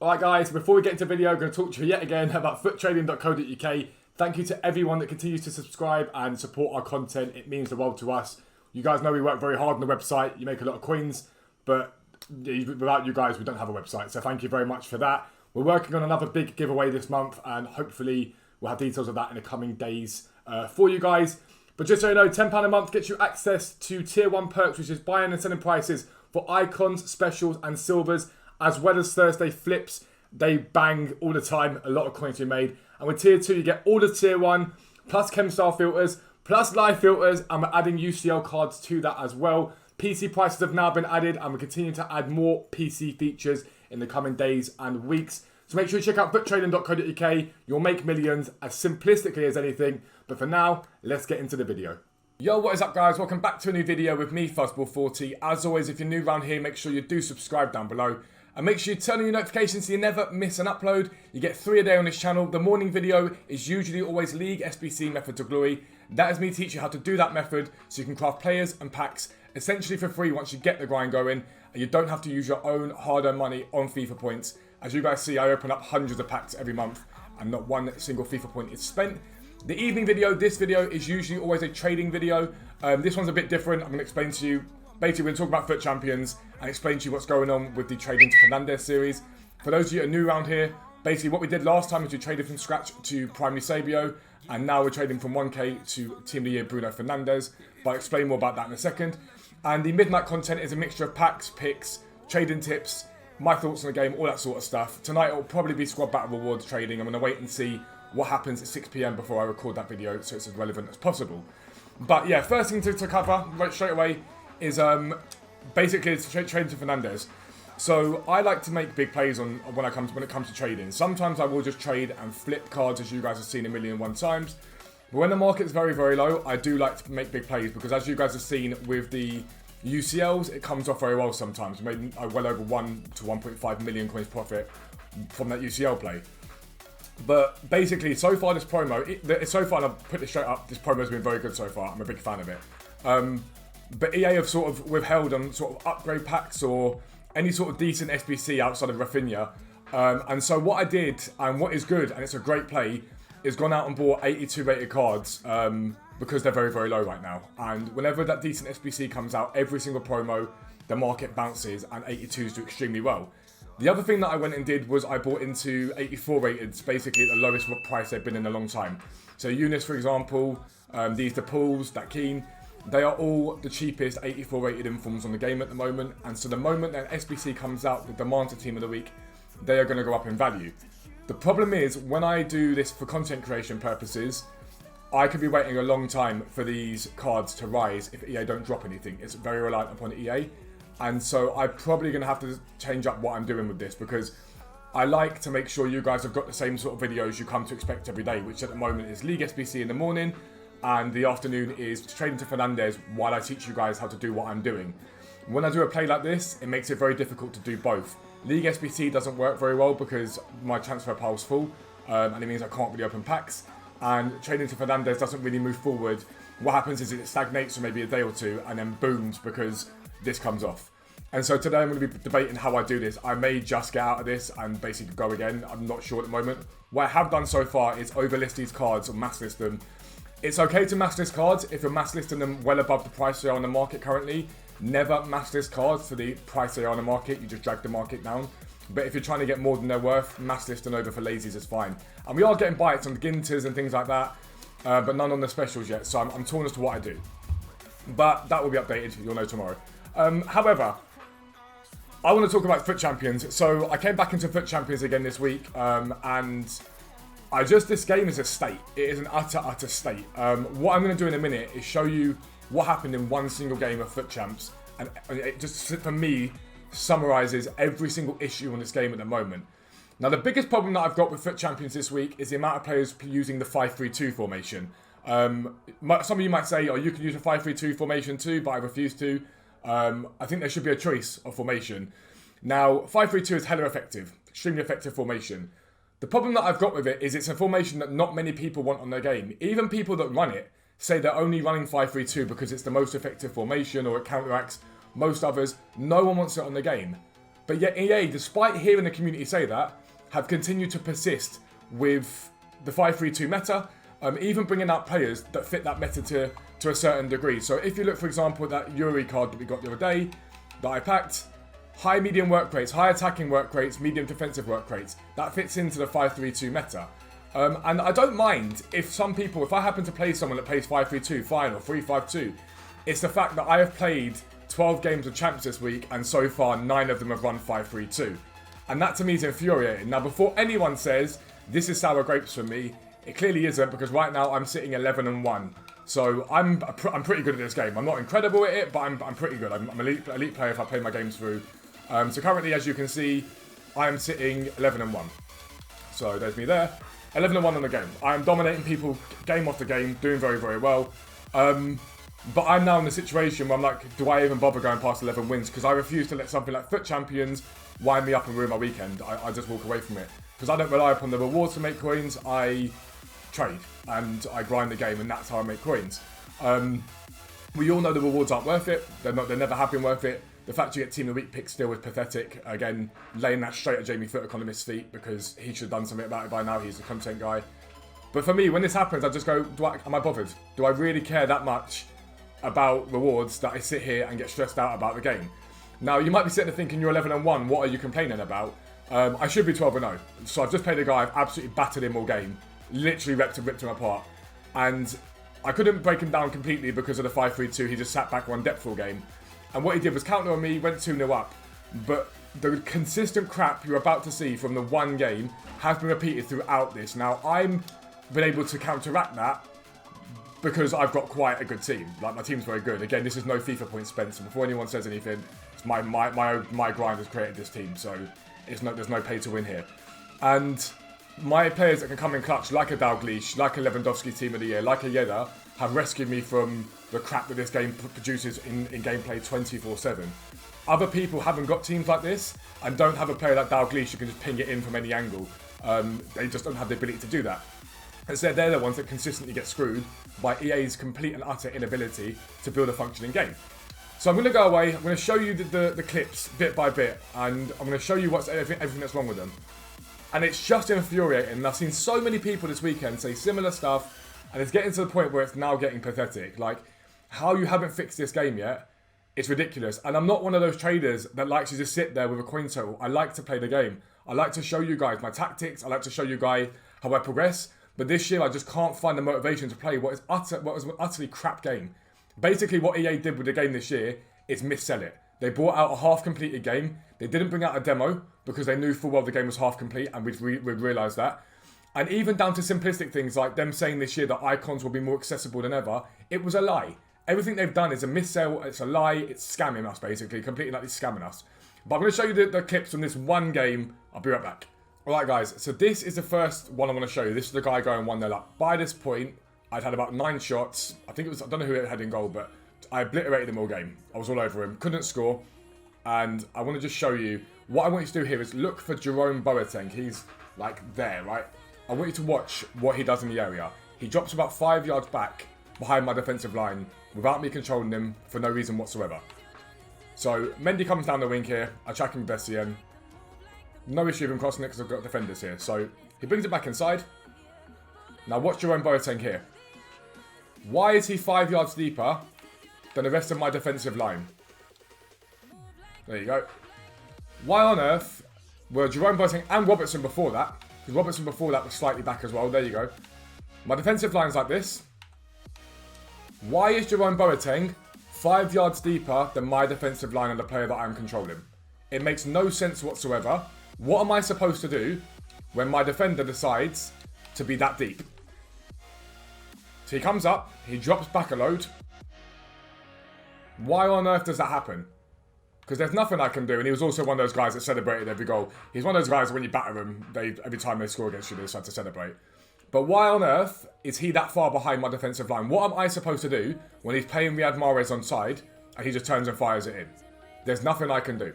Alright guys, before we get into the video, I'm going to talk to you yet again about futtrading.co.uk. Thank you to everyone that continues to subscribe and support our content. It means the world to us. You guys know we work very hard on the website. You make a lot of coins, but without you guys, we don't have a website. So thank you very much for that. We're working on another big giveaway this month, and hopefully we'll have details of that in the coming days for you guys. But just so you know, £10 a month gets you access to Tier 1 perks, which is buying and selling prices for icons, specials and silvers, as well as Thursday flips. They bang all the time, a lot of coins to be made. And with Tier 2, you get all the Tier 1, plus Chem Star filters, plus live filters, and we're adding UCL cards to that as well. PC prices have now been added, and we continue to add more PC features in the coming days and weeks. So make sure you check out futtrading.co.uk. You'll make millions as simplistically as anything. But for now, let's get into the video. Yo, what is up guys? Welcome back to a new video with me, Fuzzball40. As always, if you're new around here, make sure you do subscribe down below. And make sure you turn on your notifications so you never miss an upload. You get 3 a day on this channel. The morning video is usually always League SBC Method to Glory. That is me teaching you how to do that method so you can craft players and packs essentially for free once you get the grind going. And you don't have to use your own hard-earned money on FIFA points. As you guys see, I open up hundreds of packs every month and not one single FIFA point is spent. The evening video, this video is usually always a trading video. This one's a bit different. I'm going to explain to you. Basically, we're going to talk about FUT Champions and explain to you what's going on with the Trading to Fernandez series. For those of you who are new around here, basically what we did last time is we traded from scratch to Primary Sabio, and now we're trading from 1k to Team of the Year Bruno Fernandez. But I'll explain more about that in a second. And the midnight content is a mixture of packs, picks, trading tips, my thoughts on the game, all that sort of stuff. Tonight it will probably be Squad Battle Rewards trading. I'm going to wait and see what happens at 6 PM before I record that video so it's as relevant as possible. But yeah, first thing to cover right straight away is basically it's trading to Fernandez. So I like to make big plays on when it comes to trading. Sometimes I will just trade and flip cards, as you guys have seen a million and one times. But when the market's very, very low, I do like to make big plays because as you guys have seen with the UCLs, it comes off very well sometimes. We made well over 1 to 1.5 million coins profit from that UCL play. But basically, so far this promo, and I'll put this straight up, this promo has been very good so far. I'm a big fan of it. But EA have sort of withheld on sort of upgrade packs or any sort of decent SBC outside of Rafinha. And so what I did, and what is good, and it's a great play, is gone out and bought 82 rated cards because they're very, very low right now. And whenever that decent SBC comes out, every single promo, the market bounces and 82s do extremely well. The other thing that I went and did was I bought into 84 rateds, basically at the lowest price they've been in a long time. So Eunice, for example, these the Pools, that Keen, they are all the cheapest 84 rated informs on the game at the moment. And so the moment that SBC comes out, the demand to Team of the Week, they are going to go up in value. The problem is when I do this for content creation purposes, I could be waiting a long time for these cards to rise if EA don't drop anything. It's very reliant upon EA. And so I'm probably going to have to change up what I'm doing with this because I like to make sure you guys have got the same sort of videos you come to expect every day, which at the moment is League SBC in the morning and the afternoon is Trading to Fernandez while I teach you guys how to do what I'm doing. When I do a play like this, it makes it very difficult to do both. League SBC doesn't work very well because my transfer pile's full and it means I can't really open packs. And Trading to Fernandez doesn't really move forward. What happens is it stagnates for maybe a day or two and then booms because this comes off. And so today I'm going to be debating how I do this. I may just get out of this and basically go again. I'm not sure at the moment. What I have done so far is overlist these cards or mass list them. It's okay to mass list cards if you're mass listing them well above the price they are on the market currently. Never mass list cards for the price they are on the market. You just drag the market down. But if you're trying to get more than they're worth, mass listing over for lazies is fine. And we are getting bites on the Ginters and things like that. But none on the specials yet. So I'm torn as to what I do. But that will be updated. You'll know tomorrow. However, I want to talk about FUT Champions. So I came back into FUT Champions again this week, and this game is a state. It is an utter state. What I'm going to do in a minute is show you what happened in one single game of FUT Champs, and it just, for me, summarizes every single issue on this game at the moment. Now, the biggest problem that I've got with FUT Champions this week is the amount of players using the 5-3-2 formation. Some of you might say, oh, you can use a 5-3-2 formation too, but I refuse to. I think there should be a choice of formation. Now, 5-3-2 is hella effective, extremely effective formation. The problem that I've got with it is it's a formation that not many people want on their game. Even people that run it say they're only running 5-3-2 because it's the most effective formation or it counteracts most others. No one wants it on the game. But yet EA, despite hearing the community say that, have continued to persist with the 5-3-2 meta, even bringing out players that fit that meta to a certain degree. So if you look, for example, at that Yuri card that we got the other day, that I packed, high medium work rates, high attacking work rates, medium defensive work rates, that fits into the 5-3-2 meta. And I don't mind if I happen to play someone that plays 5-3-2, fine, or 3-5-2, it's the fact that I have played 12 games of champs this week, and so far 9 of them have run 5-3-2. And that to me is infuriating. Now, before anyone says this is sour grapes for me, it clearly isn't, because right now I'm sitting 11-1. So I'm pretty good at this game. I'm not incredible at it, but I'm pretty good. I'm an elite player if I play my games through. So currently, as you can see, I am sitting 11-1. So there's me there. 11-1 on the game. I am dominating people game after game, doing very, very well. But I'm now in the situation where I'm like, do I even bother going past 11 wins? Because I refuse to let something like FUT Champions wind me up and ruin my weekend. I just walk away from it. Because I don't rely upon the rewards to make coins. I trade and I grind the game, and that's how I make coins. We all know the rewards aren't worth it. They never have been worth it. The fact you get Team of the Week picks still is pathetic. Again, laying that straight at Jamie FUT Economist's feet, because he should have done something about it by now. He's the content guy. But for me, when this happens, I just go, am I bothered? Do I really care that much about rewards that I sit here and get stressed out about the game? Now, you might be sitting there thinking you're 11-1. What are you complaining about? I should be 12-0. So I've just played a guy, I've absolutely battered him all game. Literally ripped him apart. And I couldn't break him down completely because of the 5-3-2. He just sat back one depth all game. And what he did was counter on me, went 2-0 up. But the consistent crap you're about to see from the one game has been repeated throughout this. Now, I'm been able to counteract that because I've got quite a good team. Like, my team's very good. Again, this is no FIFA points spent, so before anyone says anything, it's my grind has created this team, so there's no pay to win here. And my players that can come in clutch, like a Dalglish, like a Lewandowski Team of the Year, like a Yedda, have rescued me from the crap that this game produces in gameplay 24/7. Other people haven't got teams like this and don't have a player like Dalglish who can just ping it in from any angle. They just don't have the ability to do that. Instead, they're the ones that consistently get screwed by EA's complete and utter inability to build a functioning game. So I'm going to go away, I'm going to show you the clips bit by bit, and I'm going to show you everything that's wrong with them. And it's just infuriating. And I've seen so many people this weekend say similar stuff, and it's getting to the point where it's now getting pathetic. Like, how you haven't fixed this game yet, it's ridiculous. And I'm not one of those traders that likes to just sit there with a coin total. I like to play the game. I like to show you guys my tactics. I like to show you guys how I progress. But this year, I just can't find the motivation to play what was an utterly crap game. Basically, what EA did with the game this year is missell it. They brought out a half-completed game. They didn't bring out a demo because they knew full well the game was half-complete, and we'd realised that. And even down to simplistic things like them saying this year that icons will be more accessible than ever, it was a lie. Everything they've done is a missell, it's a lie, it's scamming us basically, completely like it's scamming us. But I'm going to show you the clips from this one game. I'll be right back. Alright guys, so this is the first one I want to show you. This is the guy going 1-0 up. By this point, I'd had about 9 shots. I don't know who had in goal, but I obliterated him all game. I was all over him, couldn't score. And I want to just show you, what I want you to do here is look for Jerome Boateng. He's like there, right? I want you to watch what he does in the area. He drops about 5 yards back behind my defensive line without me controlling him for no reason whatsoever. So Mendy comes down the wing here. I track him with Bessien. No issue with him crossing it because I've got defenders here. So he brings it back inside. Now watch Jerome Boateng here. Why is he 5 yards deeper than the rest of my defensive line? There you go. Why on earth were Jerome Boateng and Robertson before that? Because Robertson before that was slightly back as well. There you go. My defensive line's like this. Why is Jerome Boateng 5 yards deeper than my defensive line and the player that I'm controlling? It makes no sense whatsoever. What am I supposed to do when my defender decides to be that deep? So he comes up, he drops back a load. Why on earth does that happen? Because there's nothing I can do, and he was also one of those guys that celebrated every goal. He's one of those guys that when you batter him, every time they score against you, they decide to celebrate. But why on earth is he that far behind my defensive line? What am I supposed to do when he's playing Riyad Mahrez on side, and he just turns and fires it in? There's nothing I can do.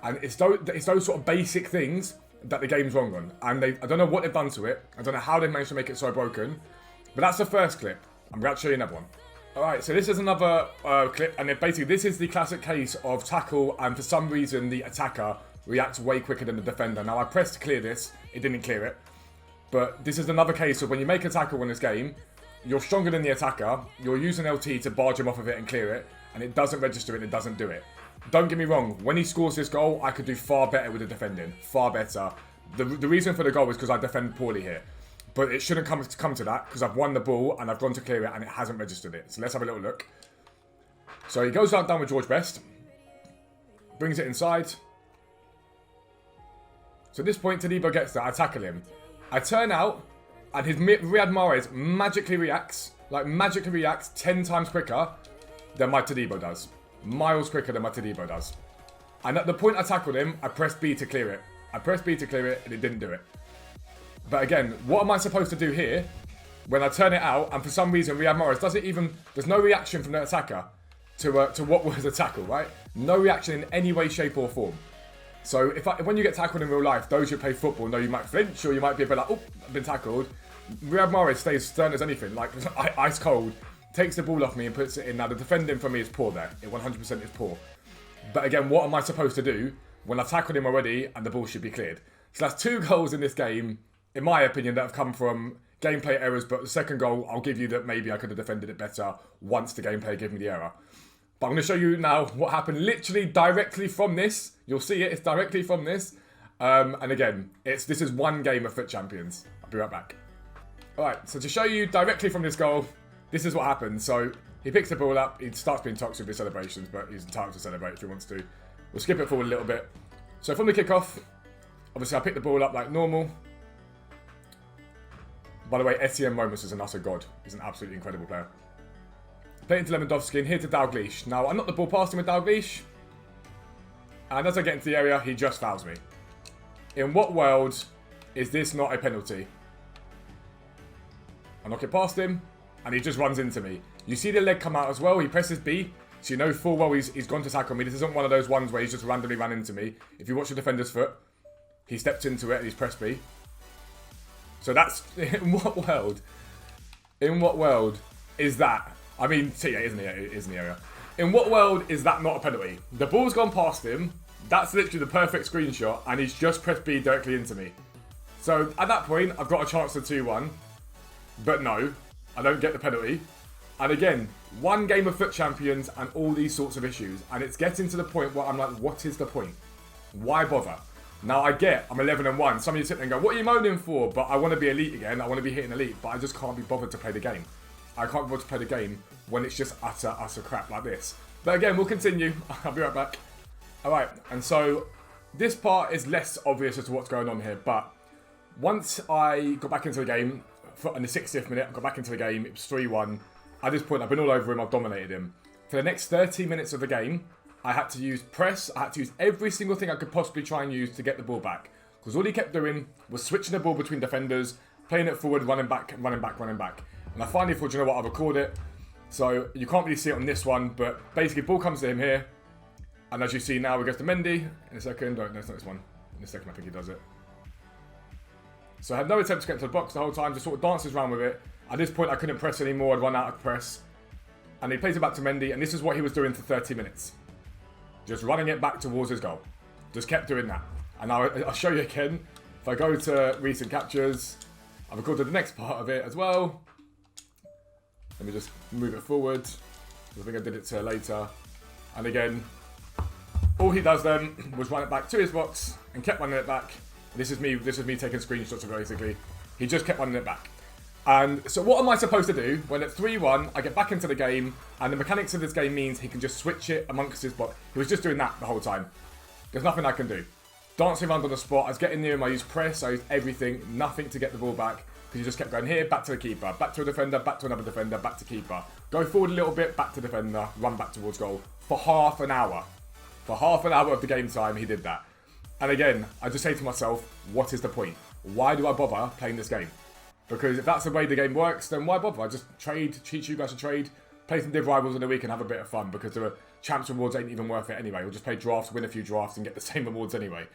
And it's those sort of basic things that the game's wrong on. And I don't know what they've done to it. I don't know how they've managed to make it so broken. But that's the first clip. I'm about to show you another one. Alright, so this is another clip. And basically this is the classic case of tackle and for some reason the attacker reacts way quicker than the defender. Now, I pressed to clear this. It didn't clear it. But this is another case of when you make a tackle in this game, you're stronger than the attacker. You're using LT to barge him off of it and clear it. And it doesn't register it. It doesn't do it. Don't get me wrong. When he scores this goal, I could do far better with the defending. Far better. The reason for the goal is because I defend poorly here. But it shouldn't come to that because I've won the ball and I've gone to clear it and it hasn't registered it. So let's have a little look. So he goes down with George Best. Brings it inside. So at this point, Todibo gets that. I tackle him. I turn out and his Riyad Mahrez magically reacts. Like magically reacts 10 times quicker than my Todibo does. Miles quicker than my Todibo does. And at the point I tackled him, I pressed B to clear it. I pressed B to clear it and it didn't do it. But again, what am I supposed to do here when I turn it out and for some reason Riyad Mahrez doesn't even... There's no reaction from the attacker to what was a tackle, right? No reaction in any way, shape or form. So when you get tackled in real life, those who play football know you might flinch or you might be a bit like, oh, I've been tackled. Riyad Mahrez stays stern as anything, like ice cold, takes the ball off me and puts it in. Now the defending for me is poor there. It 100% is poor. But again, what am I supposed to do when I tackled him already and the ball should be cleared? So that's 2 goals in this game, in my opinion, that have come from gameplay errors. But the second goal, I'll give you that maybe I could have defended it better once the gameplay gave me the error. But I'm going to show you now what happened literally directly from this. You'll see it. It's directly from this. And again, this is one game of FUT Champions. I'll be right back. All right, so to show you directly from this goal, this is what happened. So he picks the ball up. He starts being toxic with his celebrations, but he's entitled to celebrate if he wants to. We'll skip it forward a little bit. So from the kickoff, obviously I pick the ball up like normal. By the way, Etienne Momus is an utter god. He's an absolutely incredible player. Play into Lewandowski and here to Dalglish. Now, I knock the ball past him with Dalglish. And as I get into the area, he just fouls me. In what world is this not a penalty? I knock it past him, and he just runs into me. You see the leg come out as well. He presses B, so you know full well he's gone to tackle me. This isn't one of those ones where he's just randomly ran into me. If you watch the defender's foot, he stepped into it and he's pressed B. So that's... In what world? In what world is that? I mean, see, yeah, it is in the area. In what world is that not a penalty? The ball's gone past him. That's literally the perfect screenshot, and he's just pressed B directly into me. So at that point, I've got a chance to 2-1. But no, I don't get the penalty. And again, one game of FUT Champions and all these sorts of issues. And it's getting to the point where I'm like, what is the point? Why bother? Now I'm 11-1. Some of you sit there and go, what are you moaning for? But I want to be elite again. I want to be hitting elite. But I just can't be bothered to play the game. I can't be bothered to play the game when it's just utter crap like this. But again, we'll continue. I'll be right back. Alright, and so this part is less obvious as to what's going on here. But once I got back into the game, in the 60th minute, I got back into the game. It was 3-1. At this point, I've been all over him. I've dominated him. For the next 30 minutes of the game, I had to use press. I had to use every single thing I could possibly try and use to get the ball back. Because all he kept doing was switching the ball between defenders, playing it forward, running back, running back, running back. And I finally thought, you know what, I'll record it. So you can't really see it on this one, but basically ball comes to him here. And as you see now, it goes to Mendy in a second. Oh, no, it's not this one. In a second, I think he does it. So I had no attempt to get into the box the whole time, just sort of dances around with it. At this point, I couldn't press anymore. I'd run out of press. And he plays it back to Mendy, and this is what he was doing for 30 minutes. Just running it back towards his goal. Just kept doing that. And now I'll show you again. If I go to recent captures, I've recorded the next part of it as well. Let me just move it forward. I think I did it later. And again, all he does then was run it back to his box and kept running it back. This is me taking screenshots of it basically. He just kept running it back. And so what am I supposed to do when at 3-1, I get back into the game, and the mechanics of this game means he can just switch it amongst his box. He was just doing that the whole time. There's nothing I can do. Dancing around on the spot, I was getting near him, I used press, I used everything, nothing to get the ball back. Because he just kept going here, back to the keeper, back to a defender, back to another defender, back to keeper. Go forward a little bit, back to defender, run back towards goal. For half an hour. For half an hour of the game time, he did that. And again, I just say to myself, what is the point? Why do I bother playing this game? Because if that's the way the game works, then why bother? I just teach you guys to trade, play some Div Rivals in the week and have a bit of fun, because the Champs rewards ain't even worth it anyway. We'll just play drafts, win a few drafts and get the same rewards anyway.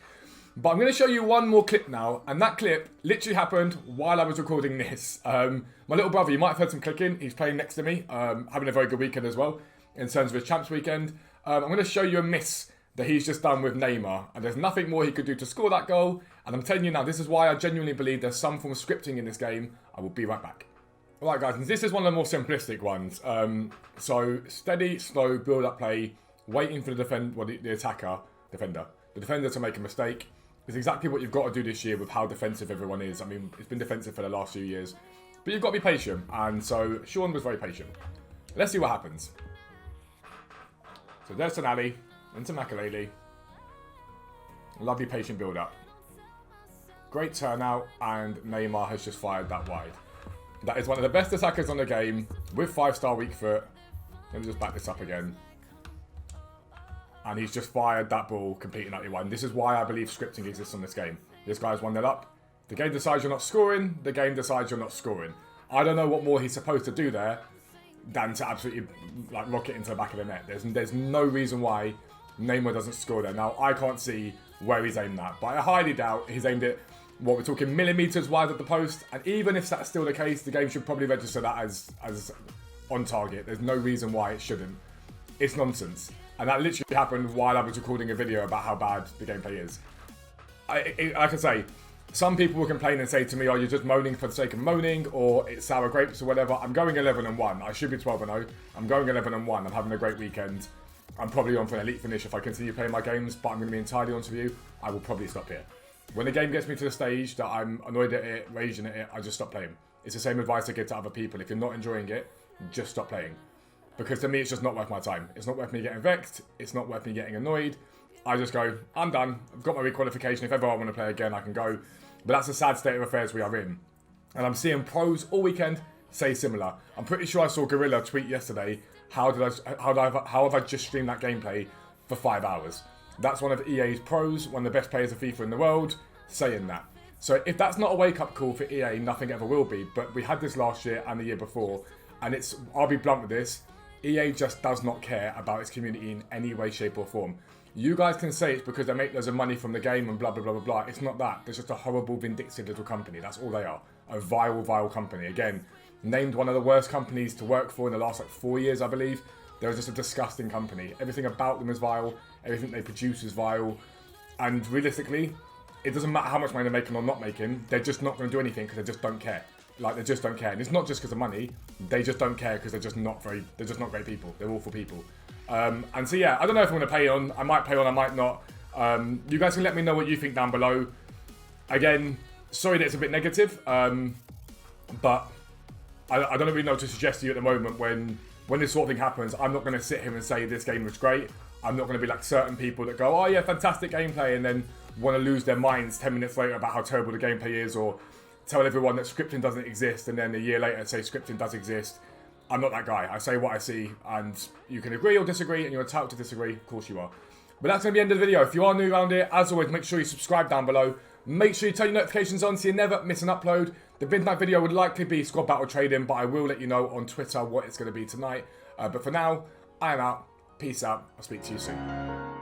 But I'm going to show you one more clip now, and that clip literally happened while I was recording this. My little brother, you might have heard some clicking, he's playing next to me, having a very good weekend as well, in terms of his Champs weekend. I'm going to show you a miss that he's just done with Neymar, and there's nothing more he could do to score that goal. And I'm telling you now, this is why I genuinely believe there's some form of scripting in this game. I will be right back. Alright guys, and this is one of the more simplistic ones. So steady, slow, build-up play, waiting for the defender to make a mistake. It's exactly what you've got to do this year with how defensive everyone is. I mean, it's been defensive for the last few years. But you've got to be patient, and so Sean was very patient. Let's see what happens. So there's Tonali, into Makalele. Lovely patient build-up. Great turnout, and Neymar has just fired that wide. That is one of the best attackers on the game, with 5-star weak foot. Let me just back this up again. And he's just fired that ball completely wide. And this is why I believe scripting exists on this game. This guy's 1-0 up. The game decides you're not scoring. The game decides you're not scoring. I don't know what more he's supposed to do there than to absolutely like rock it into the back of the net. There's no reason why Neymar doesn't score there. Now, I can't see where he's aimed at, but I highly doubt he's aimed it, what we're talking, millimetres wide at the post. And even if that's still the case, the game should probably register that as on target. There's no reason why it shouldn't. It's nonsense. And that literally happened while I was recording a video about how bad the gameplay is. I can say, some people will complain and say to me, oh, you're just moaning for the sake of moaning, or it's sour grapes or whatever. I'm going 11-1. I should be 12-0. I'm going 11-1. I'm having a great weekend. I'm probably on for an elite finish if I continue playing my games, but I'm going to be entirely honest with you. I will probably stop here. When the game gets me to the stage that I'm annoyed at it, raging at it, I just stop playing. It's the same advice I give to other people. If you're not enjoying it, just stop playing. Because to me, it's just not worth my time. It's not worth me getting vexed. It's not worth me getting annoyed. I just go, I'm done. I've got my requalification. If ever I want to play again, I can go. But that's the sad state of affairs we are in. And I'm seeing pros all weekend say similar. I'm pretty sure I saw Gorilla tweet yesterday, how have I just streamed that gameplay for 5 hours? That's one of EA's pros, one of the best players of FIFA in the world, saying that. So if that's not a wake-up call for EA, nothing ever will be. But we had this last year and the year before. And I'll be blunt with this, EA just does not care about its community in any way, shape or form. You guys can say it's because they make loads of money from the game and blah, blah, blah, blah, blah. It's not that. They're just a horrible, vindictive little company. That's all they are. A vile, vile company. Again, named one of the worst companies to work for in the last 4 years, I believe. They're just a disgusting company. Everything about them is vile. Everything they produce is vile. And realistically, it doesn't matter how much money they're making or not making. They're just not going to do anything because they just don't care. Like, they just don't care. And it's not just because of money. They just don't care because they're just not great people. They're awful people. And so, yeah, I don't know if I'm going to pay on. I might pay on, I might not. You guys can let me know what you think down below. Again, sorry that it's a bit negative. But I don't really know what to suggest to you at the moment when this sort of thing happens. I'm not going to sit here and say this game was great. I'm not going to be like certain people that go, oh yeah, fantastic gameplay, and then want to lose their minds 10 minutes later about how terrible the gameplay is, or tell everyone that scripting doesn't exist, and then a year later say scripting does exist. I'm not that guy. I say what I see, and you can agree or disagree, and you're entitled to disagree. Of course you are. But that's going to be the end of the video. If you are new around here, as always, make sure you subscribe down below. Make sure you turn your notifications on so you never miss an upload. The midnight video would likely be squad battle trading, but I will let you know on Twitter what it's going to be tonight. But for now, I am out. Peace out. I'll speak to you soon.